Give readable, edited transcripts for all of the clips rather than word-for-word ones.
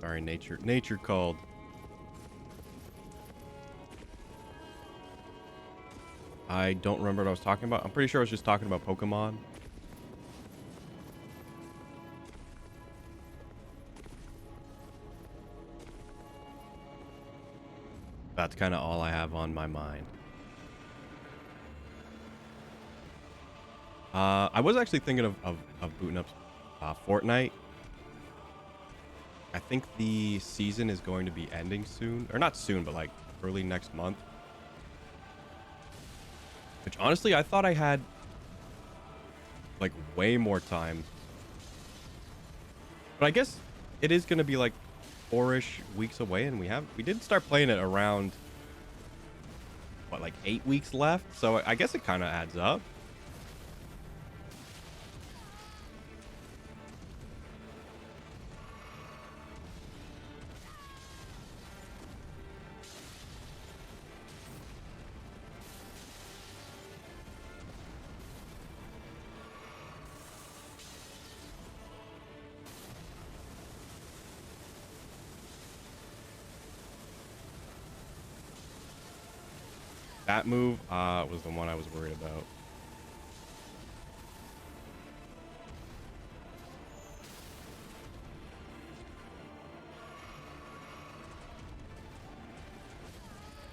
Sorry, nature called. I don't remember what I was talking about. I'm pretty sure I was just talking about Pokemon. That's kind of all I have on my mind. I was actually thinking of booting up Fortnite. I think the season is going to be ending soon. Or not soon, but like early next month. Which honestly, I thought I had like way more time. But I guess it is going to be like 4-ish weeks away, and we did start playing it around what, like 8 weeks left. So I guess it kind of adds up. That move was the one I was worried about.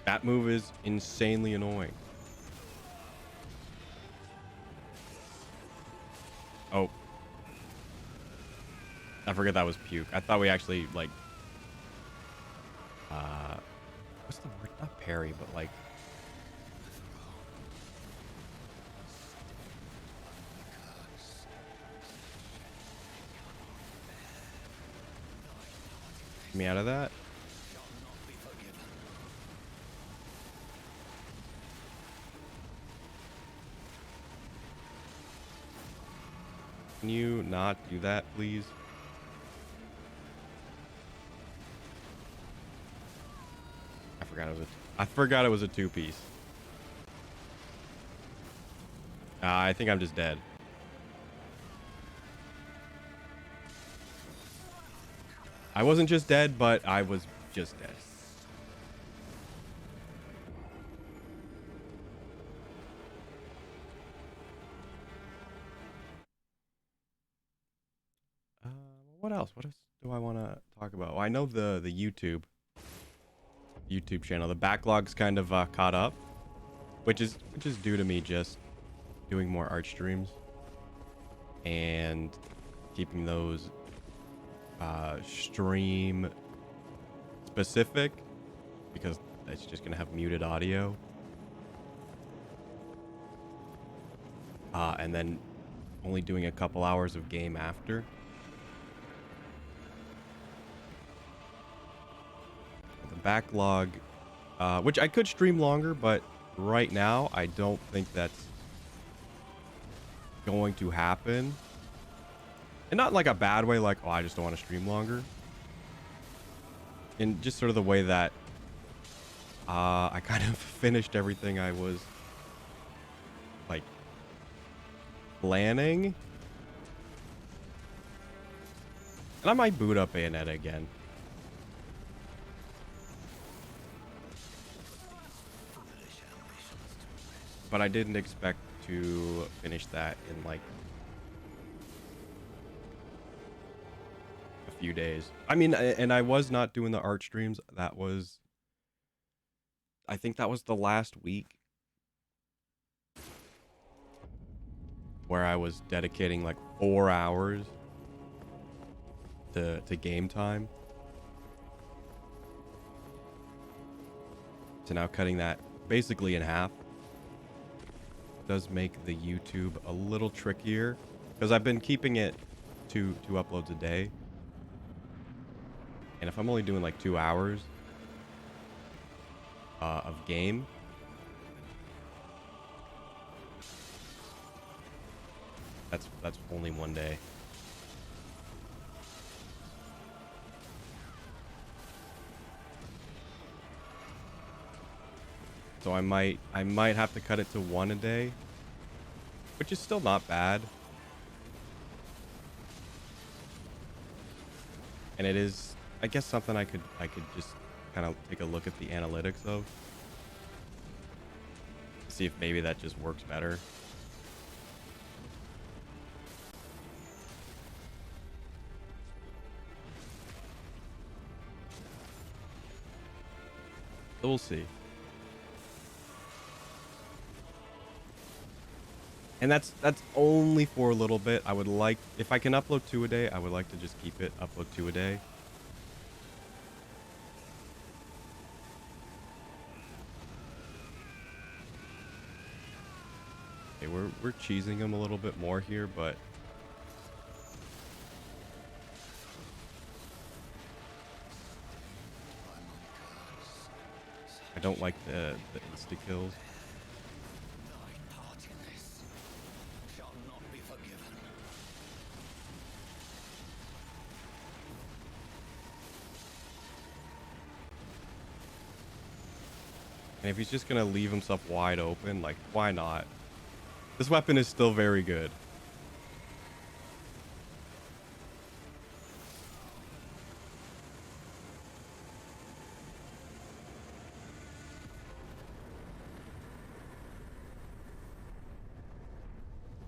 That move is insanely annoying. Oh. I forget that was puke. I thought we actually, like... What's the word? Not parry, but like... Get me out of that. Can you not do that, please? I forgot it was a two-piece. I think I'm just dead. I wasn't just dead, but I was just dead. What else? What else do I want to talk about? Well, I know the YouTube channel. The backlog's kind of caught up, which is due to me just doing more art streams and keeping those stream specific, because it's just gonna have muted audio, and then only doing a couple hours of game after. The backlog, which I could stream longer, but right now I don't think that's going to happen. And not like a bad way, like, oh, I just don't want to stream longer. In just sort of the way that I kind of finished everything I was like planning. And I might boot up Bayonetta again. But I didn't expect to finish that in like a few days. I mean, and I was not doing the art streams. That was, I think that was the last week where I was dedicating like 4 hours to game time. So now cutting that basically in half does make the YouTube a little trickier, because I've been keeping it two uploads a day. And if I'm only doing like 2 hours of game, that's only one day. So I might have to cut it to 1 a day, which is still not bad. And it is, I guess something I could just kind of take a look at the analytics of, see if maybe that just works better. So we'll see. And that's only for a little bit. I would like, if I can upload 2 a day, I would like to just keep it upload 2 a day. Okay, we're cheesing him a little bit more here, but I don't like the insta kills. Thy part in this shall not be forgiven. And if he's just gonna leave himself wide open, like, why not? This weapon is still very good.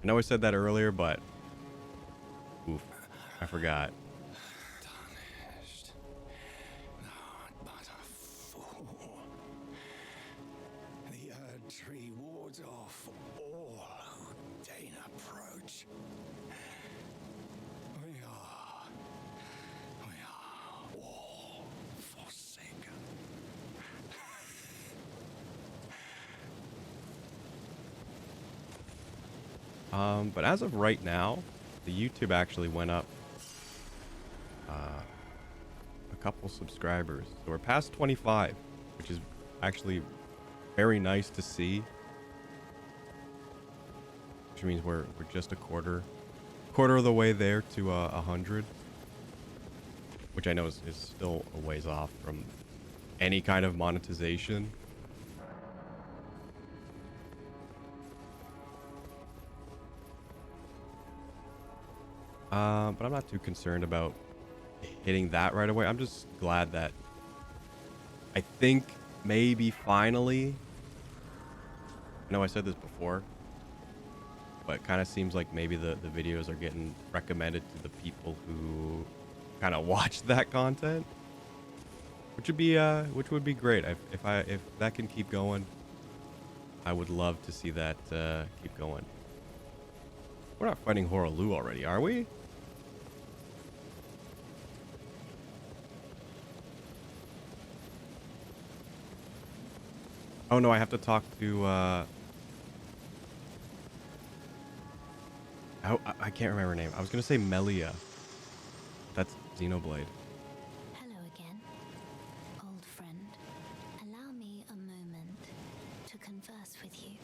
I know I said that earlier, but oof, I forgot. Tarnished, thou art but a fool. The Erd Tree wards off all who deign approach. We are all forsaken. But as of right now, the YouTube actually went up a couple subscribers. So we're past 25, which is actually very nice to see. Which means we're just a quarter of the way there to 100, which I know is still a ways off from any kind of monetization. But I'm not too concerned about hitting that right away. I'm just glad that I think maybe finally, I know I said this before, but it kind of seems like maybe the videos are getting recommended to the people who kind of watch that content, which would be great. If that can keep going, I would love to see that keep going. We're not fighting Horaloo already, are we? Oh no, I have to talk to I can't remember her name. I was gonna say Melia. That's Xenoblade. Hello again, old friend. Allow me a moment to converse with you.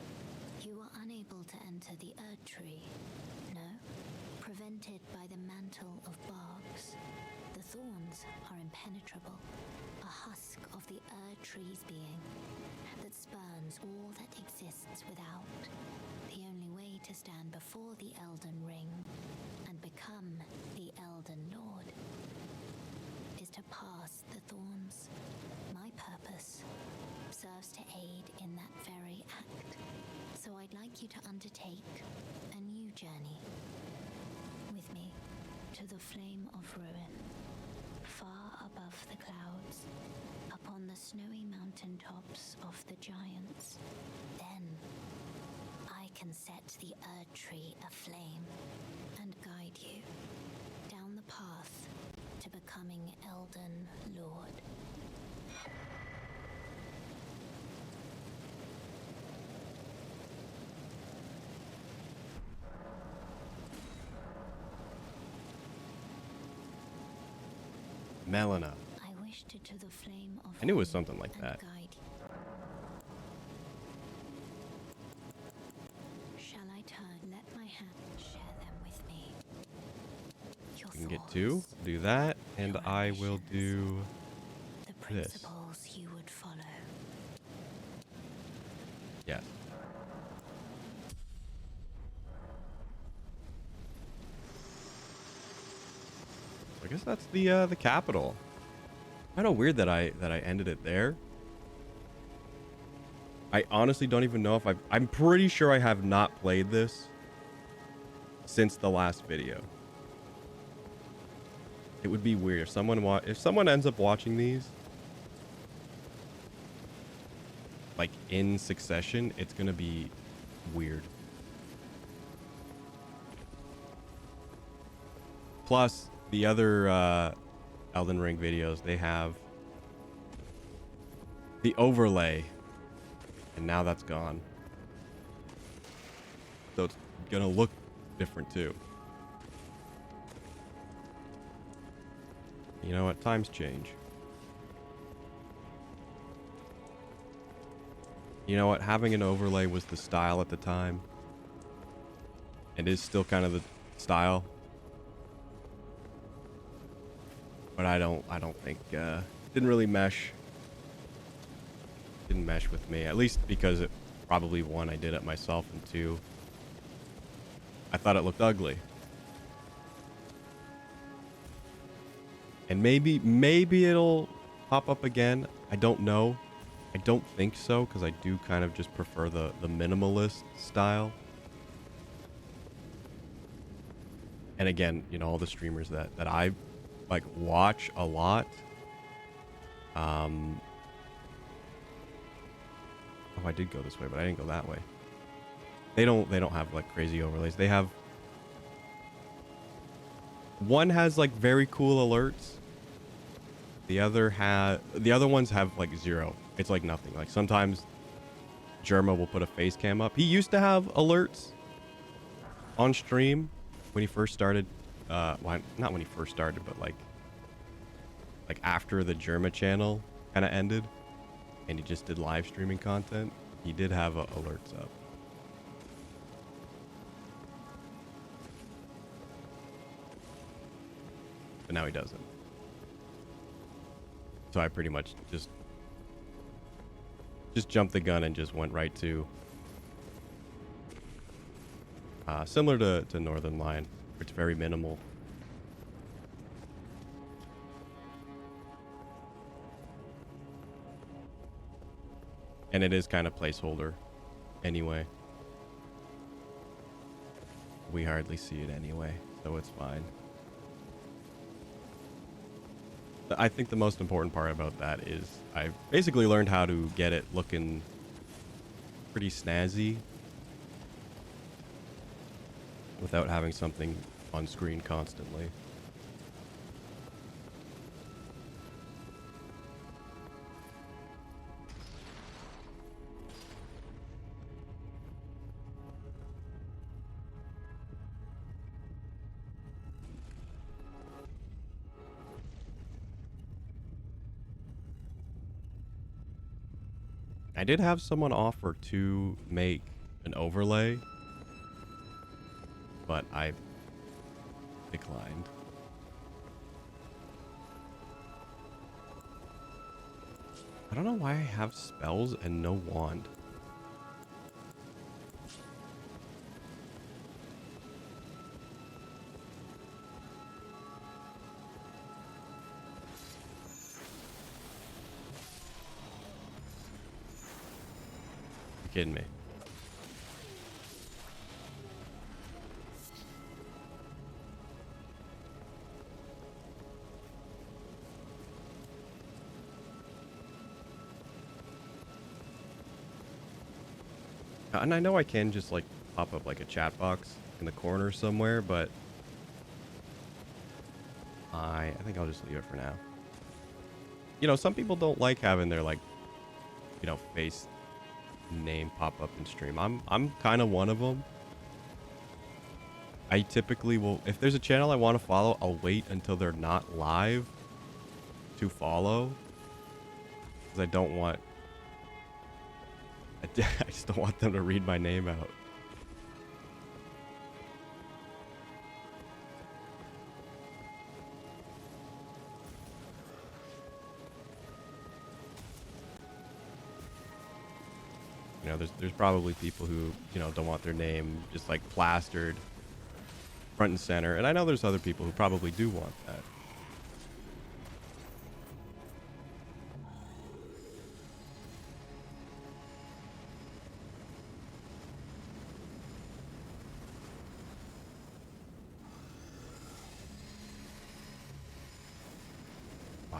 You are unable to enter the Erd Tree, no? Prevented by the mantle of barks. The thorns are impenetrable, a husk of the Erd Tree's being that spurns all that exists without. The only way to stand before the Elden Ring and become the Elden Lord is to pass the thorns. My purpose serves to aid in that very act. So I'd like you to undertake a new journey with me to the Flame of Ruin, far above the clouds, upon the snowy mountaintops of the giants. Then I can set the Erd Tree aflame and guide you down the path to becoming Elden Lord. Melina. I wished to the Flame of I knew it was Ruin something like and that. guide you. Shall I turn? Let my hand share them with me. Your You can get thoughts, 2. Do that, and your I will ambitions, do the this. principles you would follow. Yes. I guess that's the capital. Kind of weird that I ended it there. I honestly don't even know if I'm pretty sure I have not played this since the last video. It would be weird if someone ends up watching these like in succession, it's gonna be weird. Plus, the other Elden Ring videos, they have the overlay, and now that's gone. So it's gonna look different too. You know what? Times change. You know what? Having an overlay was the style at the time. It is still kind of the style. But I don't think didn't really mesh. Didn't mesh with me. At least because it probably, one, I did it myself, and two, I thought it looked ugly. And maybe it'll pop up again. I don't know. I don't think so, because I do kind of just prefer the minimalist style. And again, you know, all the streamers that I like watch a lot. Oh, I did go this way, but I didn't go that way. They don't have like crazy overlays. They have, one has like very cool alerts. The other ones have like zero. It's like nothing. Like sometimes Germa will put a face cam up. He used to have alerts on stream when he first started. Well, not when he first started, but like after the Germa channel kind of ended, and he just did live streaming content. He did have alerts up. But now he doesn't. So I pretty much just jumped the gun and just went right to similar to Northern Line. It's very minimal. And it is kind of placeholder anyway. We hardly see it anyway, so it's fine. I think the most important part about that is I basically learned how to get it looking pretty snazzy without having something on screen constantly. I did have someone offer to make an overlay, but I declined. I don't know why I have spells and no wand. You're kidding me. And I know I can just like pop up like a chat box in the corner somewhere, but I think I'll just leave it for now. You know, some people don't like having their like, you know, face name pop up in stream. I'm kind of one of them. I typically will, if there's a channel I want to follow, I'll wait until they're not live to follow, because I don't want, I just don't want them to read my name out. You know, there's probably people who, you know, don't want their name just like plastered front and center, and I know there's other people who probably do want that.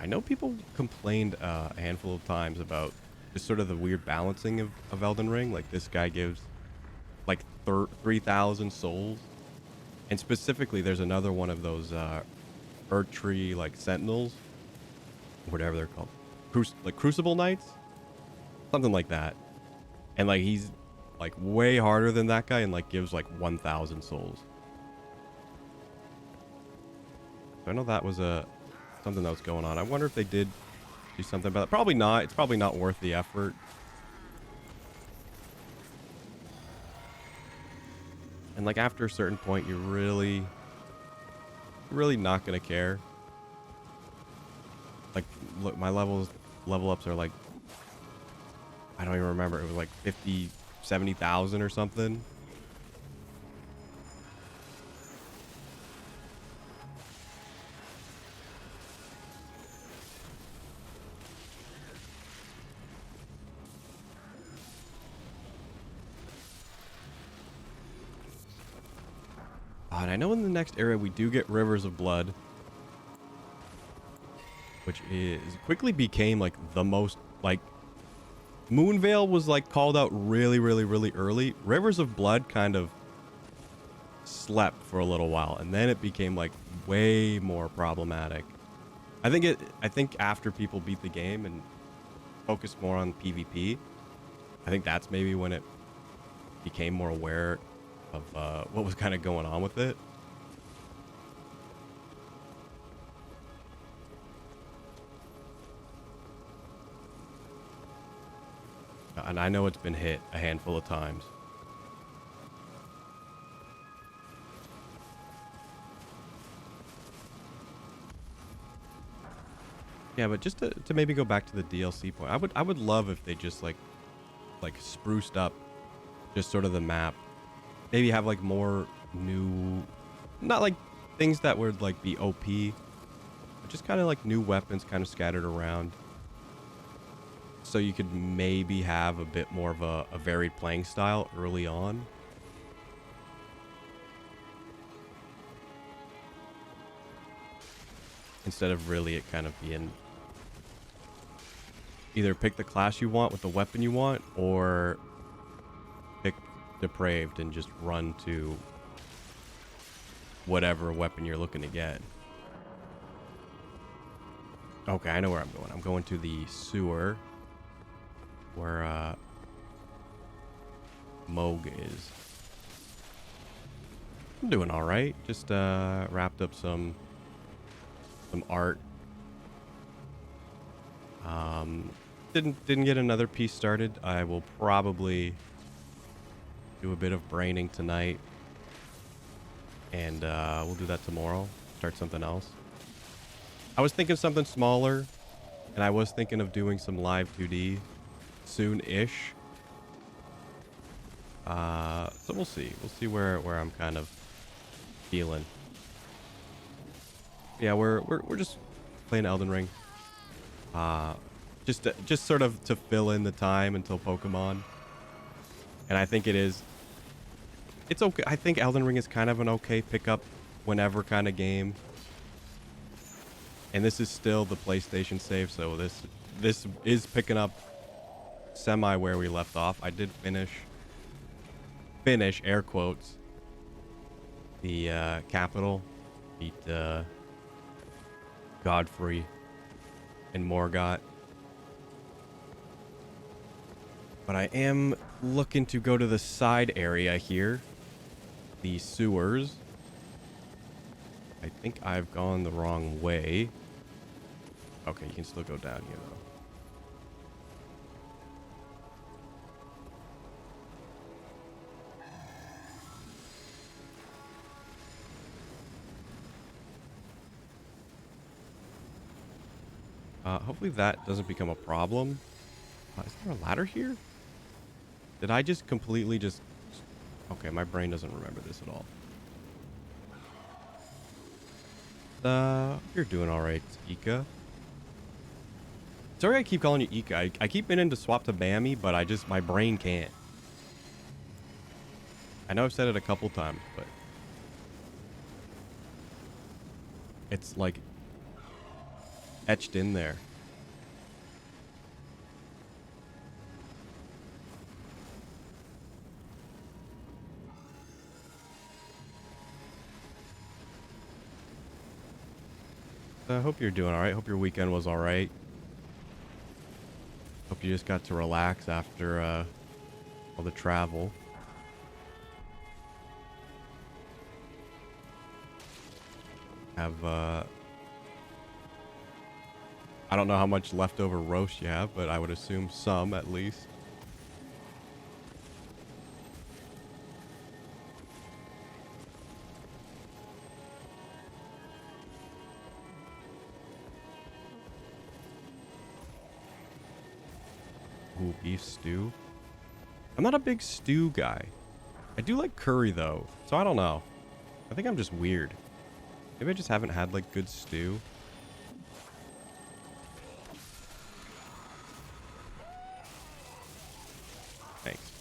I know people complained a handful of times about just sort of the weird balancing of Elden Ring. Like this guy gives like 3,000 souls. And specifically, there's another one of those Earth Tree like Sentinels, whatever they're called. Like Crucible Knights? Something like that. And like he's like way harder than that guy and like gives like 1,000 souls. So I know that was something that was going on. I wonder if they did do something about it. Probably not. It's probably not worth the effort. And like after a certain point, you're really not gonna care. Like, look, my level ups are like, I don't even remember. It was like 50, 70,000 or something. And I know in the next area we do get Rivers of Blood, which is quickly became like the most like Moonveil was like called out really early. Rivers of Blood kind of slept for a little while, and then it became like way more problematic. I think after people beat the game and focused more on PvP, I think that's maybe when it became more aware of what was kind of going on with it. And I know it's been hit a handful of times. Yeah, but just to maybe go back to the DLC point, I would love if they just like spruced up just sort of the map. Maybe have like more new, not like things that would like be OP, but just kind of like new weapons kind of scattered around. So you could maybe have a bit more of a varied playing style early on. Instead of really it kind of being either pick the class you want with the weapon you want, or pick Depraved and just run to whatever weapon you're looking to get. Okay, I know where I'm going. I'm going to the sewer where Moog is. I'm doing all right. Just wrapped up some art. Didn't get another piece started. I will probably do a bit of braining tonight, and we'll do that tomorrow. Start something else. I was thinking something smaller, and I was thinking of doing some live 2D soon-ish. So we'll see. We'll see where I'm kind of feeling. Yeah, we're just playing Elden Ring. Just sort of to fill in the time until Pokemon. And I think it's okay. I think Elden Ring is kind of an okay pickup whenever kind of game. And this is still the PlayStation save, so this is picking up semi where we left off. I did finish air quotes the capital, beat Godfrey and Morgott. But I am looking to go to the side area here, the sewers. I think I've gone the wrong way. Okay, you can still go down here though. Hopefully that doesn't become a problem. Is there a ladder here? Did I just completely just... Okay, my brain doesn't remember this at all. You're doing all right, Ika. Sorry I keep calling you Ika. I keep meaning to swap to Bammy, but my brain can't. I know I've said it a couple times, but... It's like... etched in there. I hope you're doing all right. Hope your weekend was all right. Hope you just got to relax after all the travel. Have I don't know how much leftover roast you have, but I would assume some at least. Ooh, beef stew. I'm not a big stew guy. I do like curry though, so I don't know. I think I'm just weird. Maybe I just haven't had like good stew. Thanks.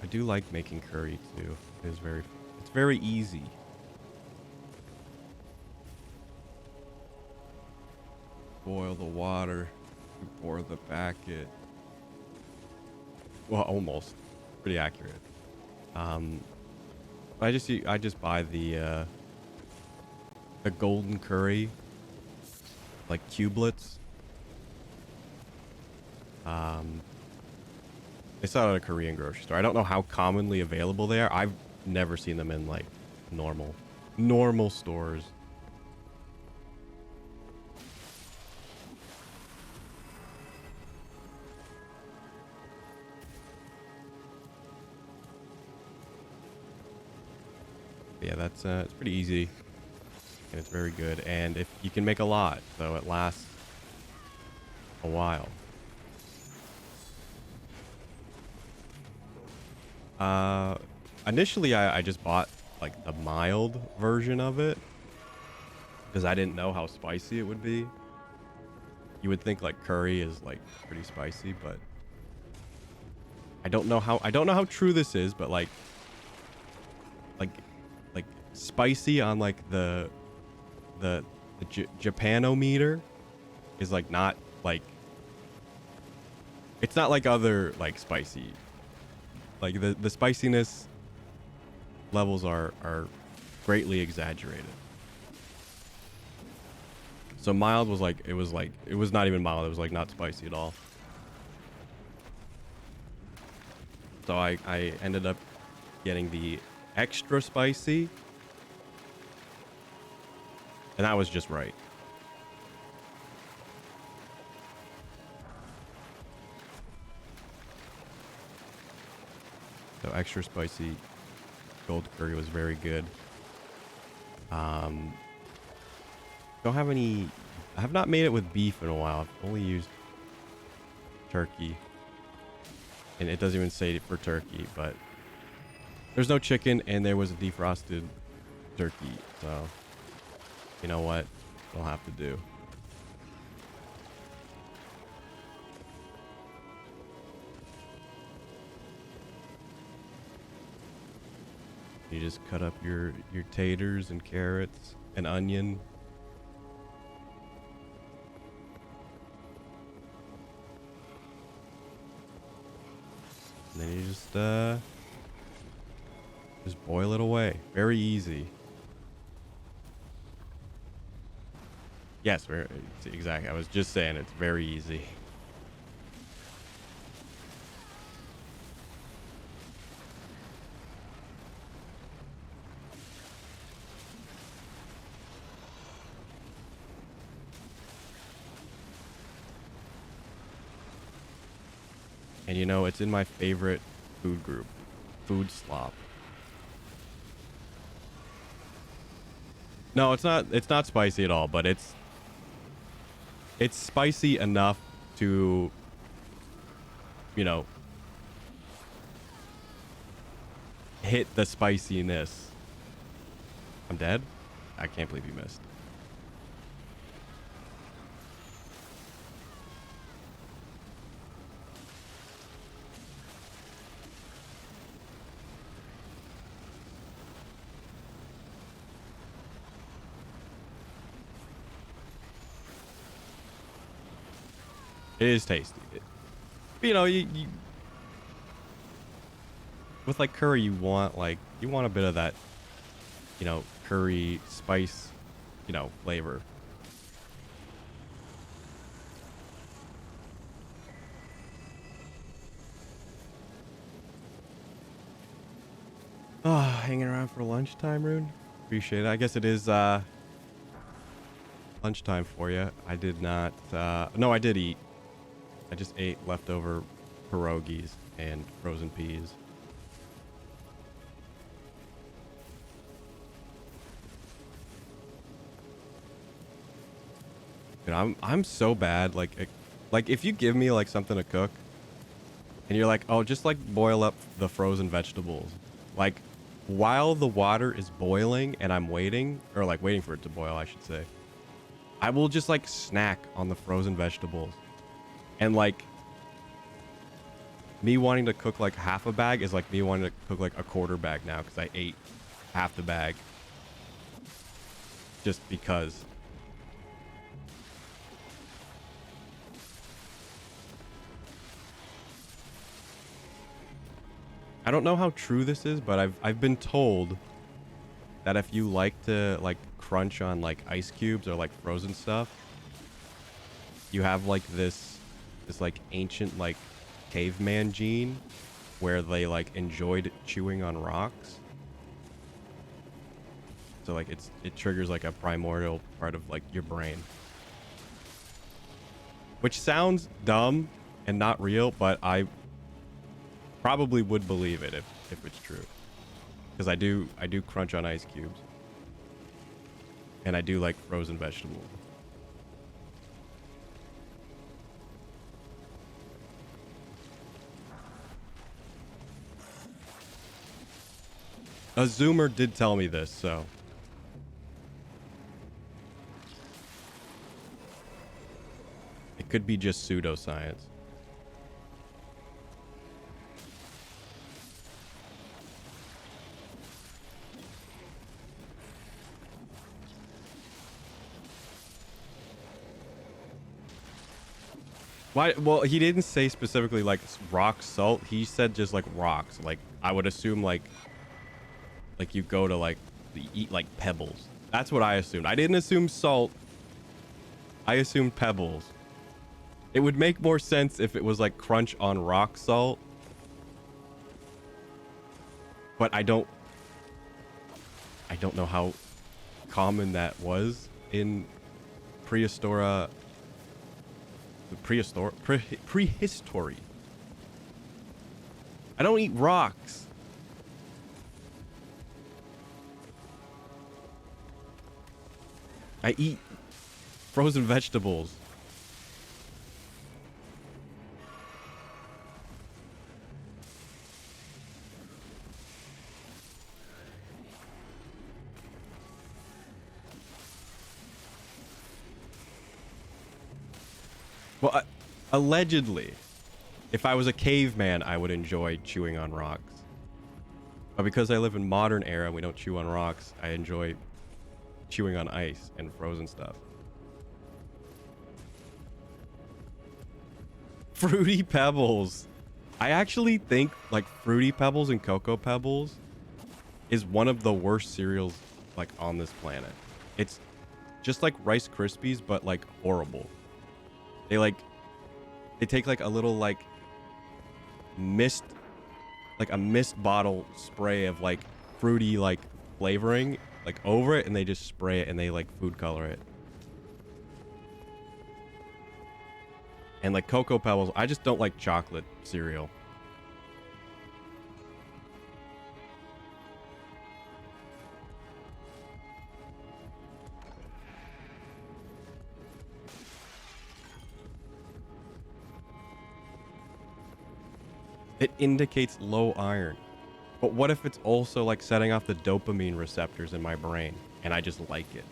I do like making curry too. It's very easy. Boil the water before the packet. Well, almost. Pretty accurate. I just buy the golden curry, like cubelets. They sell it at a Korean grocery store. I don't know how commonly available they are. I've never seen them in like normal stores. Yeah, that's it's pretty easy and it's very good, and if you can make a lot, so it lasts a while. Initially I just bought like the mild version of it because I didn't know how spicy it would be. You would think like curry is like pretty spicy, but I don't know how true this is, but like like spicy on like the Japanometer is like not like, it's not like other like spicy, like the spiciness levels are greatly exaggerated. So mild was like, it was not even mild, it was like not spicy at all. So I ended up getting the extra spicy, and that was just right. So extra spicy gold curry was very good. Don't have any, I have not made it with beef in a while. I've only used turkey, and it doesn't even say for turkey, but there's no chicken and there was a defrosted turkey, so you know what, it'll have to do. You just cut up your taters and carrots and onion. And then you just boil it away. Very easy. Yes, exactly. I was just saying it's very easy. And you know, it's in my favorite food group, food slop. No, it's not spicy at all, but it's spicy enough to, you know, hit the spiciness. I'm dead? I can't believe you missed. It is tasty. You know, you with like curry, you want a bit of that, you know, curry spice, you know, flavor. Oh, hanging around for lunchtime, Rune. Appreciate it. I guess it is lunchtime for you. I did not. No, I did eat. I just ate leftover pierogies and frozen peas. You know, I'm so bad. Like if you give me like something to cook, and you're like, oh, just like boil up the frozen vegetables. Like while the water is boiling and I'm waiting, or like waiting for it to boil, I should say, I will just like snack on the frozen vegetables. And like me wanting to cook like half a bag is like me wanting to cook like a quarter bag now because I ate half the bag just because. I don't know how true this is, but I've been told that if you like to like crunch on like ice cubes or like frozen stuff, you have like this like ancient like caveman gene where they like enjoyed chewing on rocks. So like it triggers like a primordial part of like your brain. Which sounds dumb and not real, but I probably would believe it if it's true. Because I do crunch on ice cubes. And I do like frozen vegetables. A Zoomer did tell me this, so. It could be just pseudoscience. Why? Well, he didn't say specifically like rock salt. He said just like rocks. Like I would assume like you go to like eat like pebbles. That's what I assumed. I didn't assume salt. I assumed pebbles. It would make more sense if it was like crunch on rock salt. But I don't know how common that was in prehistora prehistory. I don't eat rocks. I eat frozen vegetables. Well, allegedly, if I was a caveman, I would enjoy chewing on rocks. But because I live in modern era and we don't chew on rocks, I enjoy chewing on ice and frozen stuff. Fruity Pebbles. I actually think like Fruity Pebbles and Cocoa Pebbles is one of the worst cereals like on this planet. It's just like Rice Krispies, but like horrible. They take like a little like mist, like a mist bottle spray of like fruity like flavoring like over it, and they just spray it and they like food color it. And like Cocoa Pebbles, I just don't like chocolate cereal. It indicates low iron. But what if it's also like setting off the dopamine receptors in my brain and I just like it?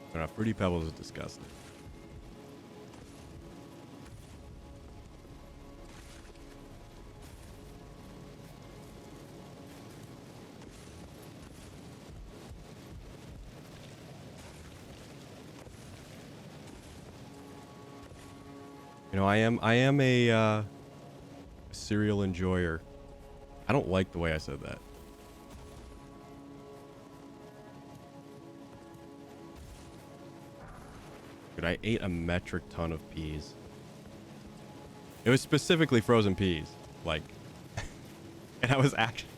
I don't know, Fruity Pebbles is disgusting. You know, I am a cereal enjoyer. I don't like the way I said that. Dude, I ate a metric ton of peas. It was specifically frozen peas. Like, and I was actually,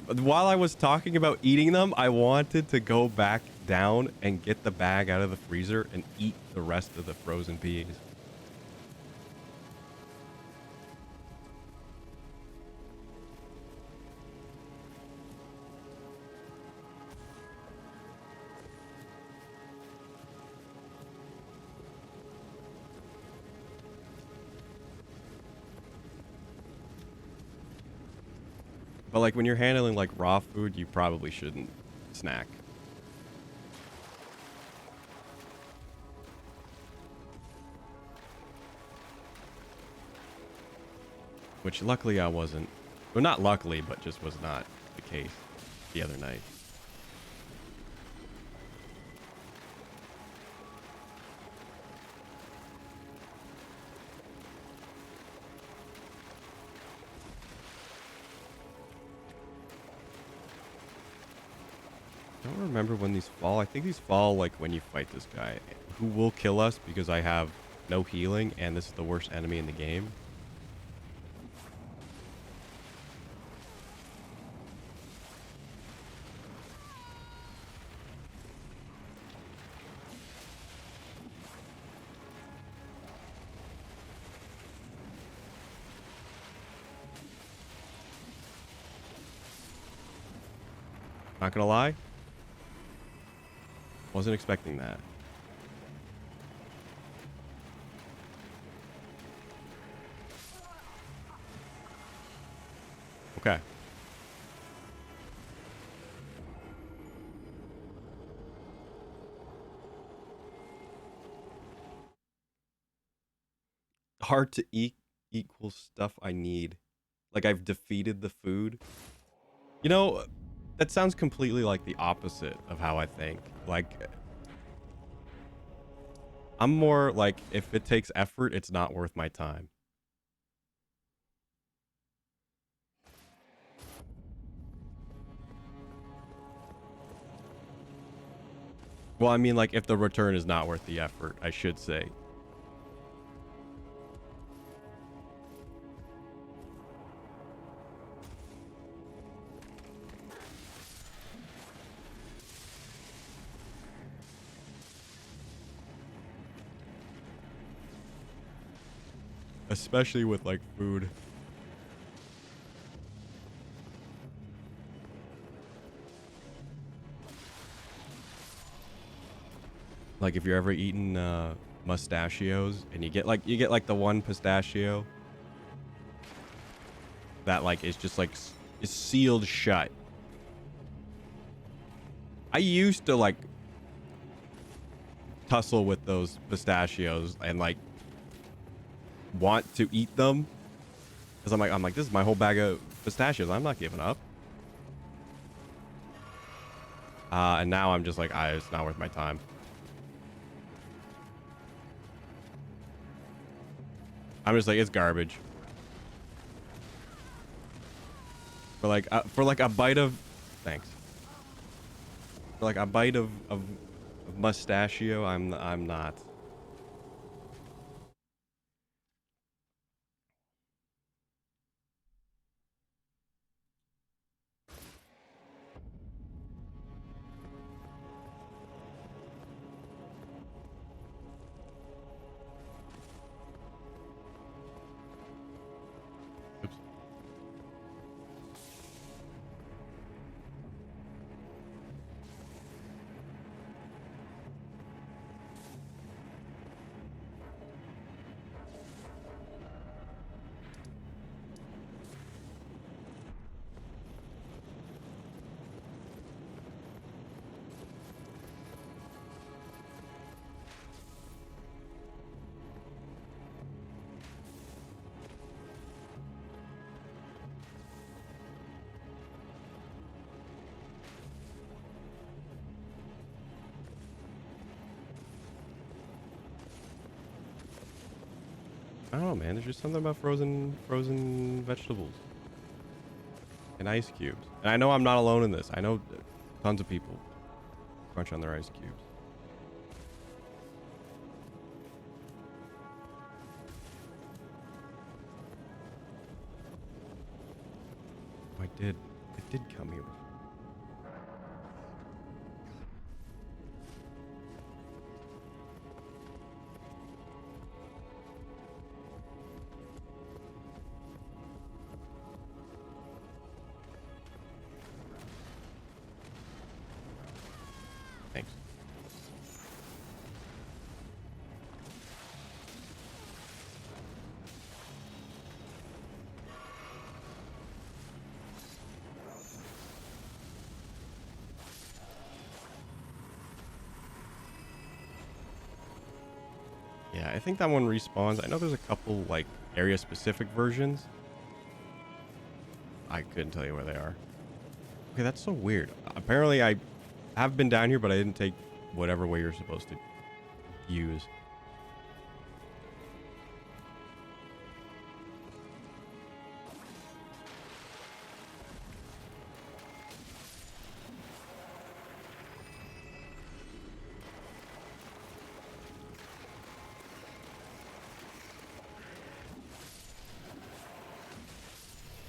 while I was talking about eating them, I wanted to go back down and get the bag out of the freezer and eat the rest of the frozen peas. But like when you're handling like raw food, you probably shouldn't snack. Which luckily I wasn't. Well, not luckily, but just was not the case the other night. I don't remember when these fall. I think these fall like when you fight this guy who will kill us because I have no healing and this is the worst enemy in the game. Not gonna lie. Wasn't expecting that. Okay. Hard to eat equals stuff I need. Like I've defeated the food. You know, that sounds completely like the opposite of how I think. Like I'm more like if it takes effort, it's not worth my time. Well, I mean like if the return is not worth the effort, I should say. Especially with like food. Like if you're ever eaten mustachios and you get like the one pistachio that like is just like is sealed shut. I used to like tussle with those pistachios and like want to eat them because I'm like this is my whole bag of pistachios. I'm not giving up. And now I'm just like it's not worth my time. I'm just like it's garbage. For like a bite of thanks. For like a bite of mustachio, I'm not. Oops. I don't know, man. There's just something about frozen vegetables and ice cubes. And I know I'm not alone in this. I know tons of people crunch on their ice cubes. Oh, I did come here before. Thanks. Yeah, I think that one respawns. I know there's a couple like area specific versions. I couldn't tell you where they are. Okay, that's so weird. Apparently I have been down here, but I didn't take whatever way you're supposed to use.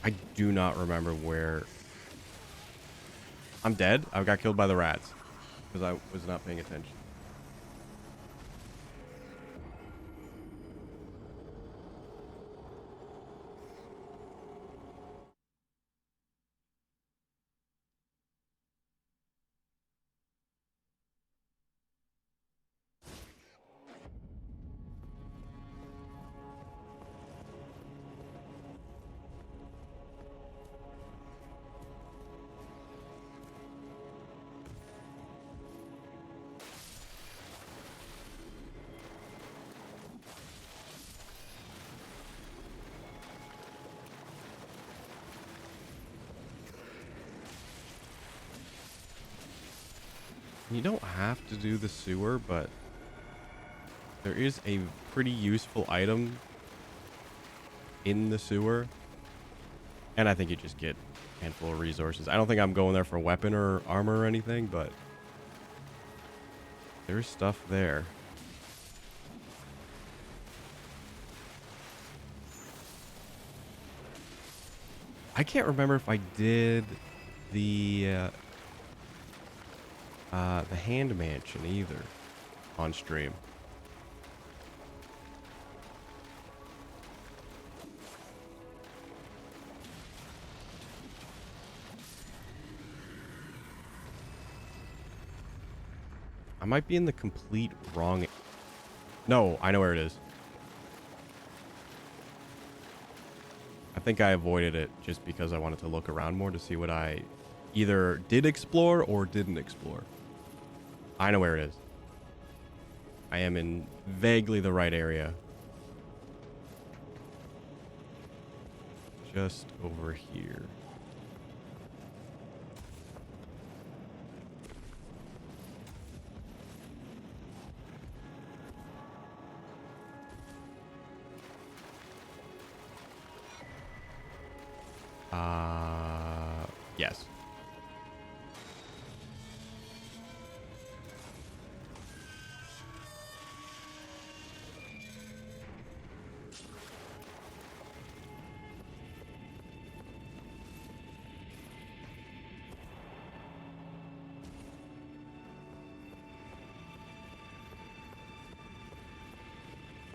I do not remember where... I'm dead. I got killed by the rats because I was not paying attention. You don't have to do the sewer, but there is a pretty useful item in the sewer. And I think you just get a handful of resources. I don't think I'm going there for weapon or armor or anything, but there's stuff there. I can't remember if I did the hand mansion either on stream. I might be in the complete wrong... No, I know where it is. I think I avoided it just because I wanted to look around more to see what I either did explore or didn't explore. I know where it is. I am in vaguely the right area. Just over here. Yes.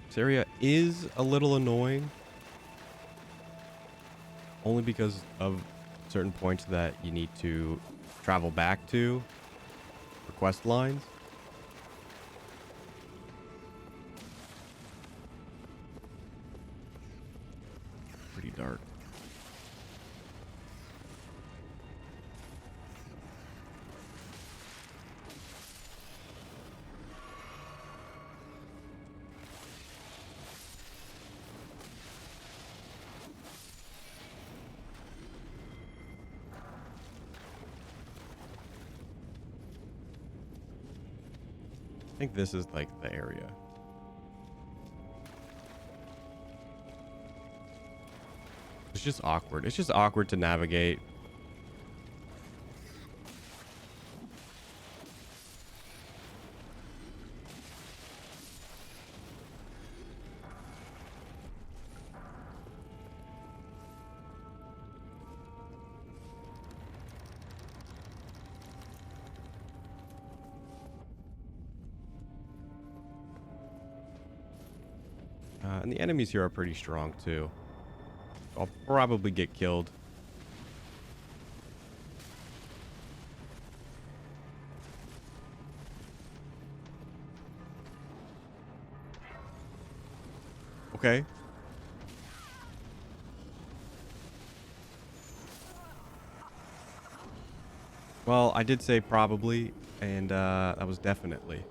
This area is a little annoying. Only because of certain points that you need to travel back to for quest lines. Pretty dark. I think this is like the area. It's just awkward. It's just awkward to navigate. And the enemies here are pretty strong too. I'll probably get killed. Okay. Well, I did say probably, and that was definitely.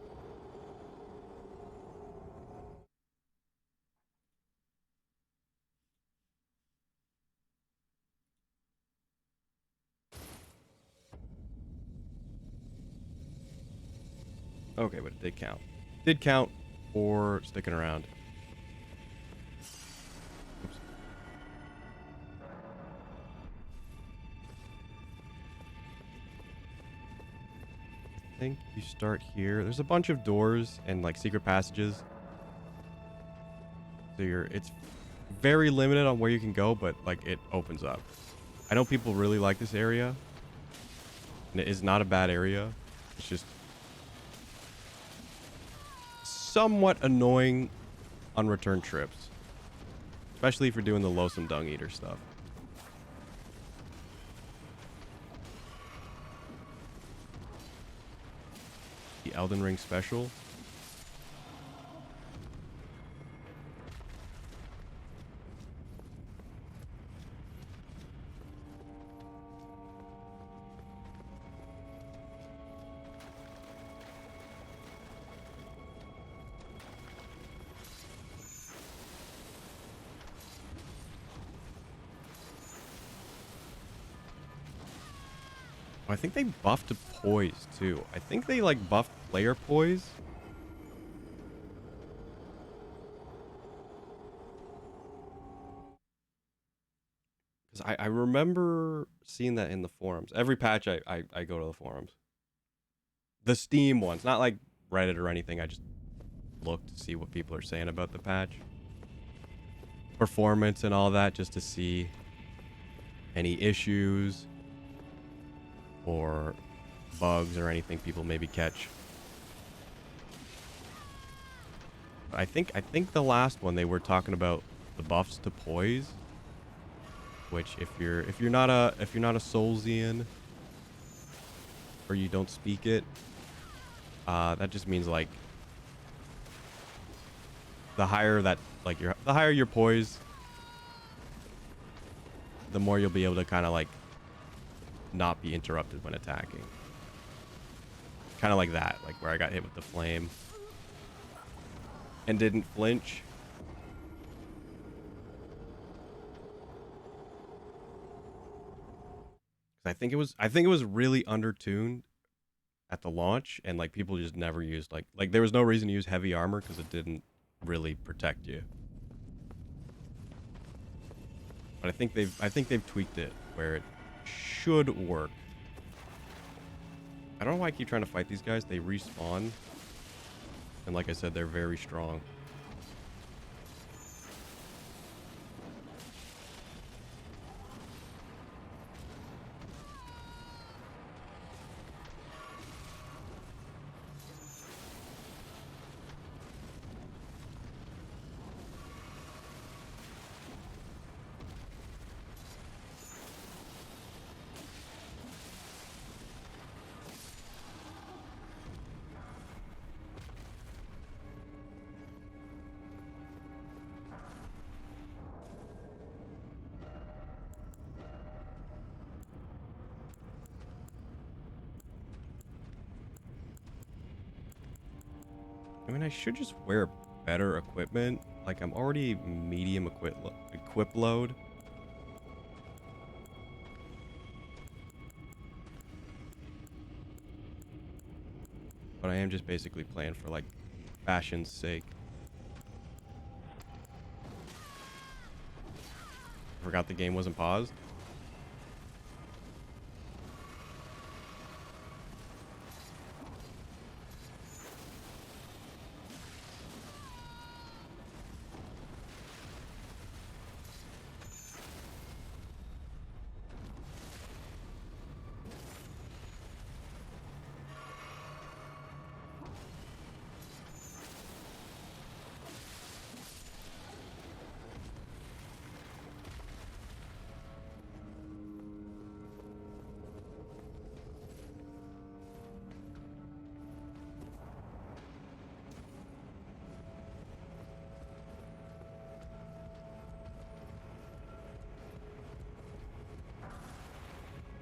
Okay, but it did count. Did count for sticking around. Oops. I think you start here. There's a bunch of doors and like secret passages. So it's very limited on where you can go, but like it opens up. I know people really like this area. And it is not a bad area. It's just somewhat annoying on return trips. Especially if you're doing the loathsome dung eater stuff. The Elden Ring special. I think they buffed poise too. I think they like buffed player poise. Because I remember seeing that in the forums. Every patch I go to the forums. The Steam ones, not like Reddit or anything. I just look to see what people are saying about the patch. Performance and all that, just to see any issues or bugs or anything people maybe catch. I think the last one they were talking about the buffs to poise, which if you're not a Soulsian or you don't speak it, that just means like the higher your poise, the more you'll be able to kind of like not be interrupted when attacking. Kind of like that, like where I got hit with the flame and didn't flinch. I think it was really undertuned at the launch, and like people just never used like there was no reason to use heavy armor because it didn't really protect you. But I think they've tweaked it where it should work. I don't know why I keep trying to fight these guys. They respawn. And like I said, they're very strong. I mean, I should just wear better equipment. Like, I'm already medium equip load. But I am just basically playing for, like, fashion's sake. forgot the game wasn't paused.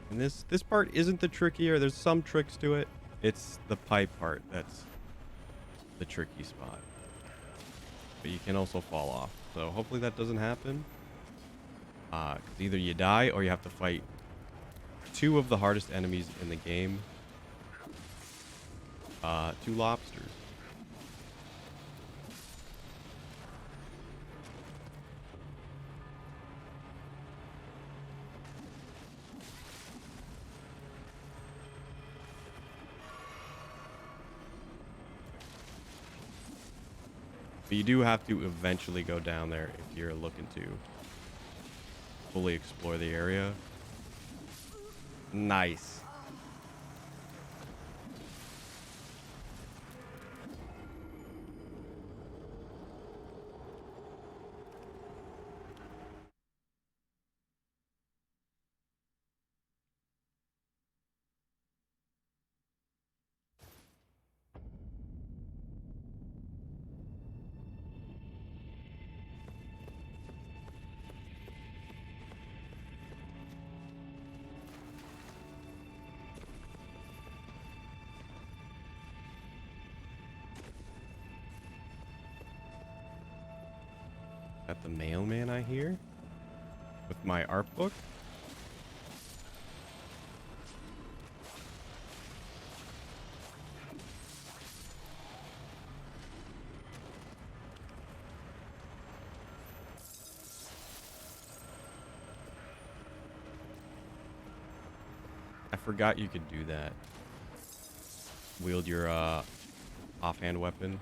And this part isn't the trickier. There's some tricks to it. It's the pipe part that's the tricky spot. But you can also fall off. So hopefully that doesn't happen. 'Cause either you die or you have to fight two of the hardest enemies in the game. Two lobsters. But you do have to eventually go down there if you're looking to fully explore the area. Nice. Got the mailman, I hear, with my art book. I forgot you could do that. Wield your offhand weapon.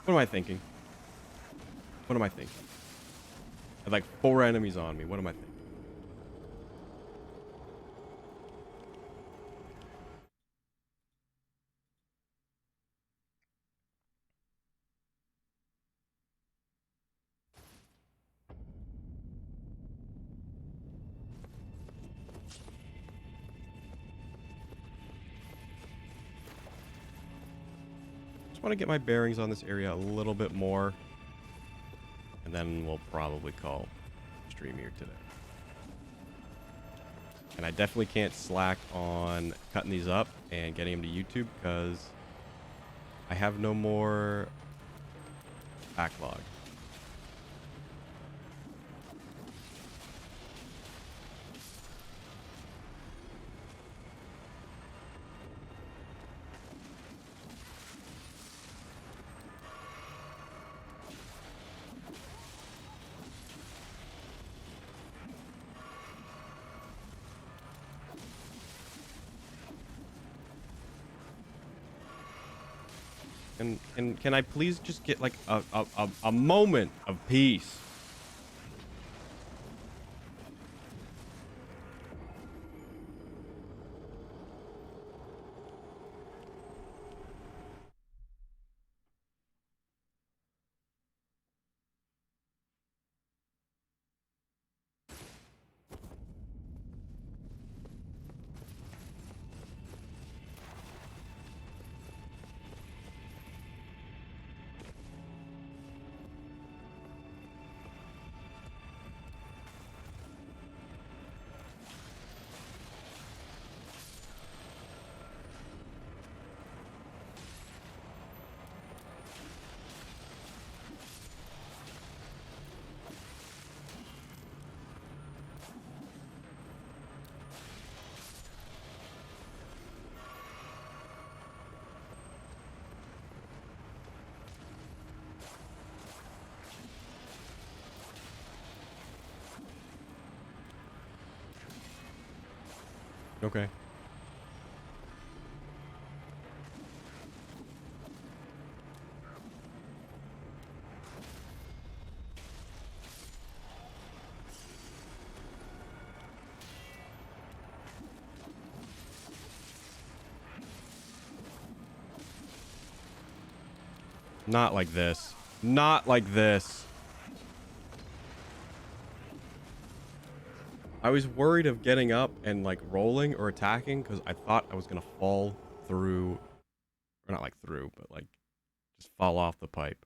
What am I thinking? What am I thinking? I have like 4 enemies on me. What am I thinking? Just want to get my bearings on this area a little bit more. And then we'll probably call stream here today. And I definitely can't slack on cutting these up and getting them to YouTube because I have no more backlog. And can I please just get like a moment of peace? Okay. Not like this. Not like this. I was worried of getting up and like rolling or attacking because I thought I was going to fall through, or not like through, but like just fall off the pipe.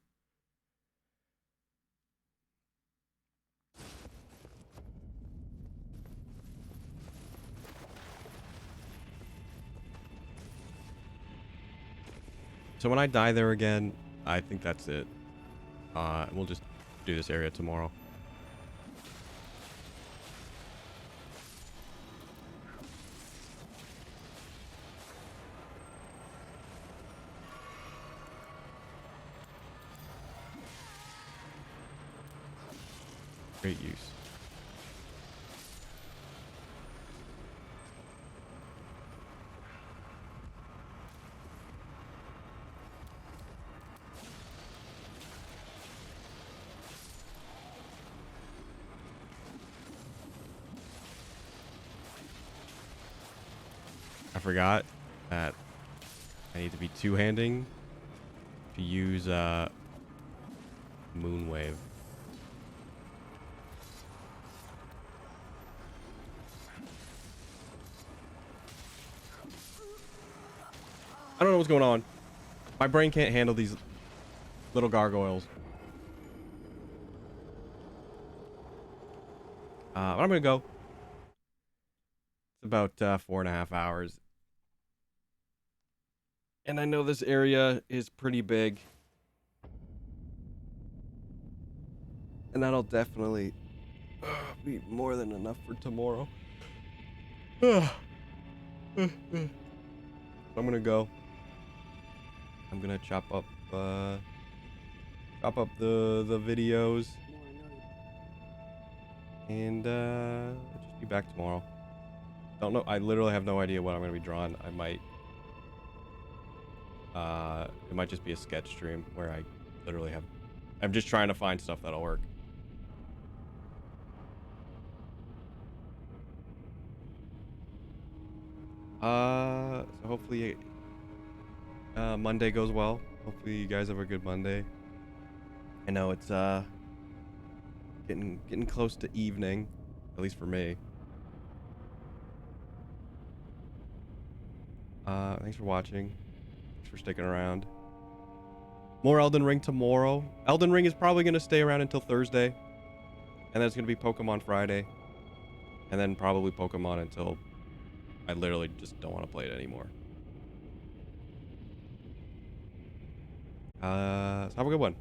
So when I die there again, I think that's it. We'll just do this area tomorrow. Great use. I forgot that I need to be two-handing to use Moonwave. I don't know what's going on. My brain can't handle these little gargoyles. But I'm gonna go. It's about 4.5 hours. And I know this area is pretty big. And that'll definitely be more than enough for tomorrow. So I'm gonna go. I'm gonna chop up the videos. And just be back tomorrow. Don't know. I literally have no idea what I'm gonna be drawing. I might it might just be a sketch stream where I literally have, I'm just trying to find stuff that'll work. So hopefully Monday goes well. Hopefully you guys have a good Monday. I know it's getting close to evening, at least for me. Thanks for watching. Thanks for sticking around. More Elden Ring tomorrow. Elden Ring is probably going to stay around until Thursday. And then it's going to be Pokemon Friday. And then probably Pokemon until I literally just don't want to play it anymore. So have a good one.